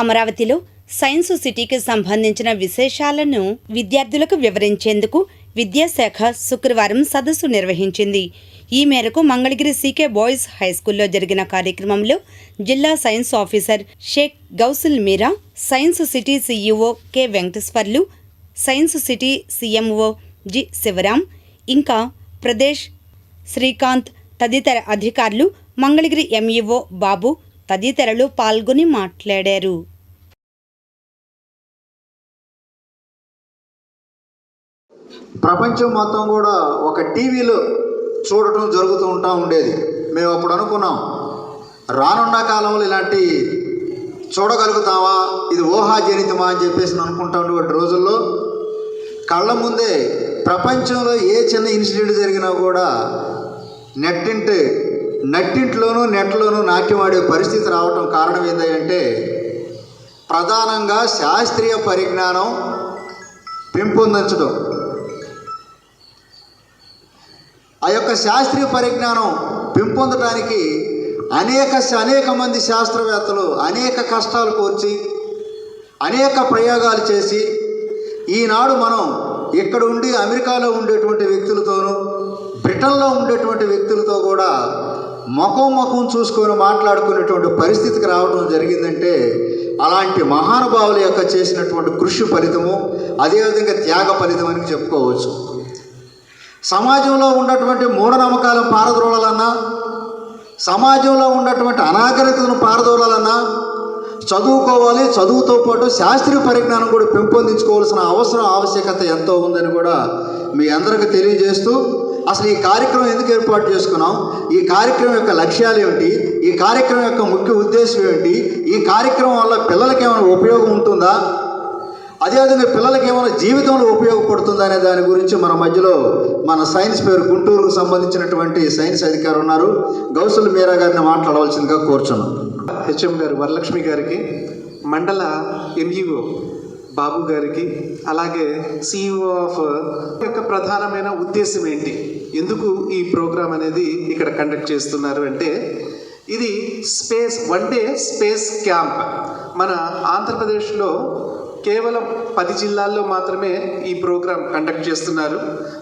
అమరావతిలో సైన్స్ సిటీకి సంబంధించిన విశేషాలను విద్యార్థులకు వివరించేందుకు విద్యాశాఖ శుక్రవారం సదస్సు నిర్వహించింది. ఈ మేరకు మంగళగిరి సీకే బాయ్స్ హైస్కూల్లో జరిగిన కార్యక్రమంలో జిల్లా science officer Shaik Gousul Meera, science city CEO K Venkateswarlu, science city CMO G Sivaram, ఇంకా ప్రదేశ్ శ్రీకాంత్ తదితర అధికారులు, మంగళగిరి ఎంఈఓ బాబు తదితరులు పాల్గొని మాట్లాడారు. ప్రపంచం మొత్తం కూడా ఒక టీవీలో చూడటం జరుగుతూ ఉండేది. మేము అప్పుడు అనుకున్నాం, రానున్న కాలంలో ఇలాంటి చూడగలుగుతామా, ఇది ఊహాజనితమా అని చెప్పేసి అనుకుంటా ఉండే రోజుల్లో కళ్ళ ముందే ప్రపంచంలో ఏ చిన్న ఇన్సిడెంట్ జరిగినా కూడా నెట్టింట్లోనూ నెట్లోనూ నాట్యం ఆడే పరిస్థితి రావటం కారణం ఏంటంటే ప్రధానంగా శాస్త్రీయ పరిజ్ఞానం పెంపొందించడం. ఆ యొక్క శాస్త్రీయ పరిజ్ఞానం పెంపొందడానికి అనేక మంది శాస్త్రవేత్తలు అనేక కష్టాలు కోర్చి అనేక ప్రయోగాలు చేసి ఈనాడు మనం ఇక్కడ ఉండి అమెరికాలో ఉండేటువంటి వ్యక్తులతోనూ బ్రిటన్లో ఉండేటువంటి వ్యక్తులతో కూడా ముఖం చూసుకొని మాట్లాడుకునేటువంటి పరిస్థితికి రావడం జరిగిందంటే అలాంటి మహానుభావుల యొక్క చేసినటువంటి కృషి ఫలితము, అదేవిధంగా త్యాగ ఫలితం అని చెప్పుకోవచ్చు. సమాజంలో ఉన్నటువంటి మూఢనమ్మకాలను పారద్రోలాలన్నా, సమాజంలో ఉన్నటువంటి అనాగరికతను పారదోలాలన్నా చదువుకోవాలి. చదువుతో పాటు శాస్త్రీయ పరిజ్ఞానం కూడా పెంపొందించుకోవాల్సిన ఆవశ్యకత ఎంతో ఉందని కూడా మీ అందరికీ తెలియజేస్తూ, అసలు ఈ కార్యక్రమం ఎందుకు ఏర్పాటు చేసుకున్నాం, ఈ కార్యక్రమం యొక్క లక్ష్యాలు ఏమిటి, ఈ కార్యక్రమం యొక్క ముఖ్య ఉద్దేశం ఏంటి, ఈ కార్యక్రమం వల్ల పిల్లలకి ఏమైనా ఉపయోగం ఉంటుందా, అదేవిధంగా పిల్లలకి ఏమైనా జీవితంలో ఉపయోగపడుతుందా అనే దాని గురించి మన మధ్యలో మన సైన్స్ పేరు గుంటూరుకు సంబంధించినటువంటి సైన్స్ అధికారి ఉన్నారు, గౌసుల్ మీరా గారిని మాట్లాడవలసిందిగా కోరుచున్నాం. హెచ్ఎం గారు వరలక్ష్మి గారికి, మండల ఎంఈఓ బాబు గారికి, అలాగే సిఇఓ ఆఫ్ యొక్క ప్రధానమైన ఉద్దేశం ఏంటి, ఎందుకు ఈ ప్రోగ్రాం అనేది ఇక్కడ కండక్ట్ చేస్తున్నారు అంటే, ఇది వన్ డే స్పేస్ క్యాంప్. మన ఆంధ్రప్రదేశ్లో కేవలం 10 జిల్లాల్లో మాత్రమే ఈ ప్రోగ్రాం కండక్ట్ చేస్తున్నారు.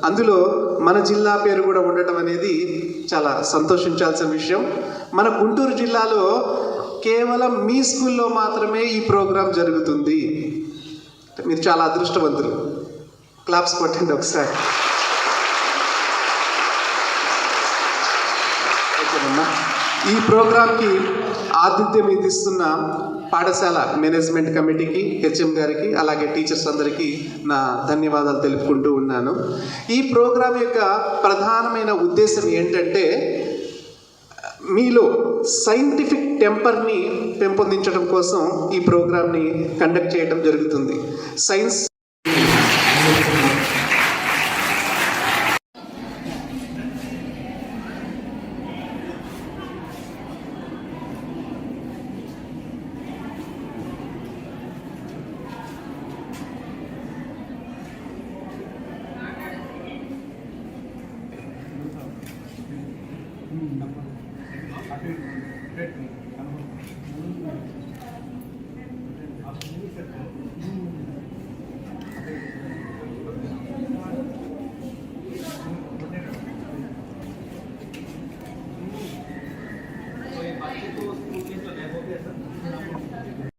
అందులో మన జిల్లా పేరు కూడా ఉండటం అనేది చాలా సంతోషించాల్సిన విషయం. మన గుంటూరు జిల్లాలో కేవలం మీ స్కూల్లో మాత్రమే ఈ ప్రోగ్రాం జరుగుతుంది. మీరు చాలా అదృష్టవంతులు. క్లాప్స్ కొట్టండి ఒకసారి. ఈ ప్రోగ్రాంకి ఆతిథ్యం ఇస్తున్న పాఠశాల మేనేజ్మెంట్ కమిటీకి, హెచ్ఎం గారికి, అలాగే టీచర్స్ అందరికీ నా ధన్యవాదాలు తెలుపుకుంటూ ఉన్నాను. ఈ ప్రోగ్రాం యొక్క ప్రధానమైన ఉద్దేశం ఏంటంటే మీలో సైంటిఫిక్ టెంపర్ని పెంపొందించడం కోసం ఈ ప్రోగ్రామ్ని కండక్ట్ చేయడం జరుగుతుంది. సైన్స్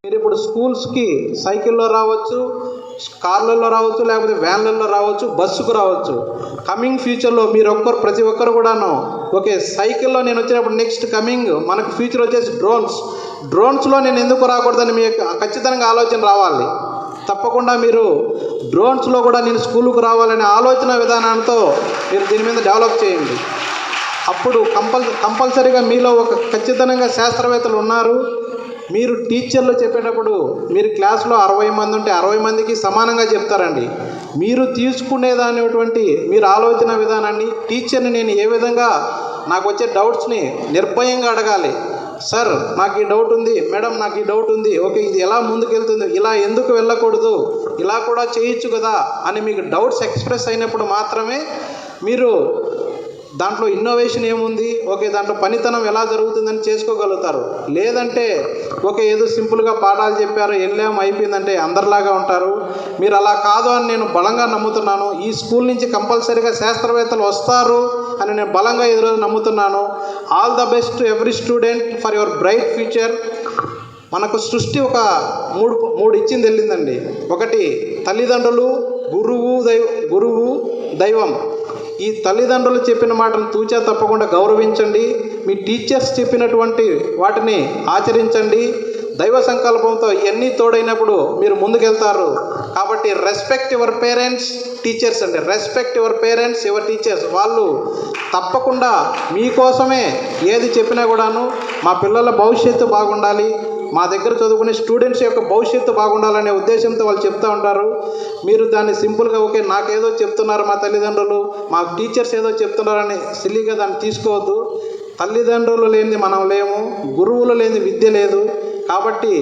మీరు ఇప్పుడు స్కూల్స్కి సైకిల్లో రావచ్చు, కార్లలో రావచ్చు, లేకపోతే వ్యాన్లలో రావచ్చు, బస్సుకు రావచ్చు. కమింగ్ ఫ్యూచర్లో మీరు ప్రతి ఒక్కరు కూడాను ఓకే సైకిల్లో నేను వచ్చినప్పుడు నెక్స్ట్ కమింగ్ మనకు ఫ్యూచర్ వచ్చేసి డ్రోన్స్లో నేను ఎందుకు రాకూడదని మీకు ఖచ్చితంగా ఆలోచన రావాలి. తప్పకుండా మీరు డ్రోన్స్లో కూడా నేను స్కూలుకు రావాలనే ఆలోచన విధానంతో మీరు దీని మీద డెవలప్ చేయండి. అప్పుడు కంపల్సరీగా మీలో ఖచ్చితంగా శాస్త్రవేత్తలు ఉన్నారు. మీరు టీచర్లు చెప్పేటప్పుడు మీరు క్లాస్లో 60 మంది ఉంటే 60 మందికి సమానంగా చెప్తారండి. మీరు తీసుకునేదానేటువంటి మీరు ఆలోచన విధానాన్ని టీచర్ని నేను ఏ విధంగా నాకు వచ్చే డౌట్స్ని నిర్భయంగా అడగాలి. సార్ నాకు ఈ డౌట్ ఉంది, మేడం నాకు ఈ డౌట్ ఉంది, ఓకే ఇది ఎలా ముందుకెళ్తుంది, ఇలా ఎందుకు వెళ్ళకూడదు, ఇలా కూడా చేయొచ్చు కదా అని మీకు డౌట్స్ ఎక్స్ప్రెస్ అయినప్పుడు మాత్రమే మీరు దాంట్లో ఇన్నోవేషన్ ఏముంది, ఓకే దాంట్లో పనితనం ఎలా జరుగుతుందని చేసుకోగలుగుతారు. లేదంటే ఓకే ఏదో సింపుల్గా పాఠాలు చెప్పారు వెళ్ళాము అయిపోయిందంటే అందరిలాగా ఉంటారు. మీరు అలా కాదు అని నేను బలంగా నమ్ముతున్నాను. ఈ స్కూల్ నుంచి కంపల్సరీగా శాస్త్రవేత్తలు వస్తారు అని నేను బలంగా ఈరోజు నమ్ముతున్నాను. All the best to every student for your bright future. మనకు సృష్టి ఒక మూడు ఇచ్చింది వెళ్ళిందండి. ఒకటి తల్లిదండ్రులు, గురువు దైవం. ఈ తల్లిదండ్రులు చెప్పిన మాటలు తూచా తప్పకుండా గౌరవించండి. మీ టీచర్స్ చెప్పినటువంటి వాటిని ఆచరించండి. దైవ సంకల్పంతో ఇవన్నీ తోడైనప్పుడు మీరు ముందుకెళ్తారు. కాబట్టి రెస్పెక్ట్ యువర్ పేరెంట్స్, టీచర్స్ అండి. Respect your parents, your teachers. వాళ్ళు తప్పకుండా మీకోసమే ఏది చెప్పినా కూడాను మా పిల్లల భవిష్యత్తు బాగుండాలి, మా దగ్గర చదువుకునే స్టూడెంట్స్ యొక్క భవిష్యత్తు బాగుండాలనే ఉద్దేశంతో వాళ్ళు చెప్తూ ఉంటారు. మీరు దాన్ని సింపుల్గా ఓకే నాకేదో చెప్తున్నారు మా తల్లిదండ్రులు, మా టీచర్స్ ఏదో చెప్తున్నారని సిల్లీగా దాన్ని తీసుకోవద్దు. తల్లిదండ్రులు లేనిది మనం లేము, గురువులు లేనిది విద్య లేదు. కాబట్టి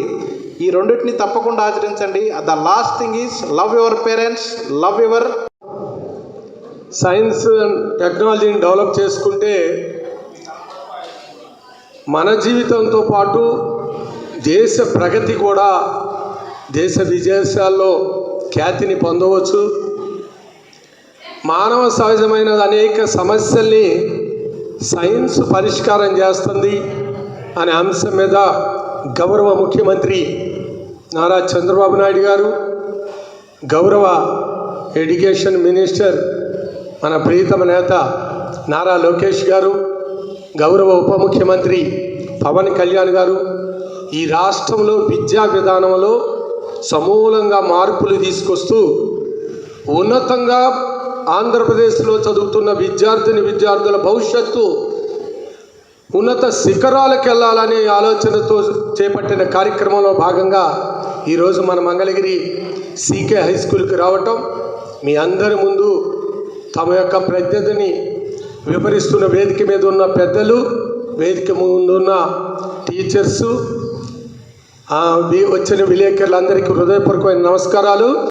ఈ రెండింటిని తప్పకుండా ఆచరించండి. The last thing is love your parents, love your. Science and టెక్నాలజీని డెవలప్ చేసుకుంటే మన జీవితంతో పాటు దేశ ప్రగతి కూడా, దేశ విదేశాల్లో ఖ్యాతిని పొందవచ్చు. మానవ సహజమైన అనేక సమస్యల్ని సైన్స్ పరిష్కారం చేస్తుంది అనే అంశం మీద గౌరవ ముఖ్యమంత్రి నారా చంద్రబాబు నాయుడు గారు, గౌరవ ఎడ్యుకేషన్ మినిస్టర్ మన ప్రియతమ నేత నారా లోకేష్ గారు, గౌరవ ఉప ముఖ్యమంత్రి పవన్ కళ్యాణ్ గారు ఈ రాష్ట్రంలో విద్యా విధానంలో సమూలంగా మార్పులు తీసుకొస్తూ ఉన్నతంగా ఆంధ్రప్రదేశ్లో చదువుతున్న విద్యార్థుల భవిష్యత్తు ఉన్నత శిఖరాలకు వెళ్ళాలనే ఆలోచనతో చేపట్టిన కార్యక్రమంలో భాగంగా ఈరోజు మన మంగళగిరి సీకే హై స్కూల్కి రావటం, మీ అందరి ముందు తమ యొక్క ప్రజ్ఞతని వివరిస్తున్న వేదిక మీద ఉన్న పెద్దలు, వేదిక ముందున్న టీచర్సు, వచ్చిన విలేకరులందరికీ హృదయపూర్వకమైన నమస్కారాలు.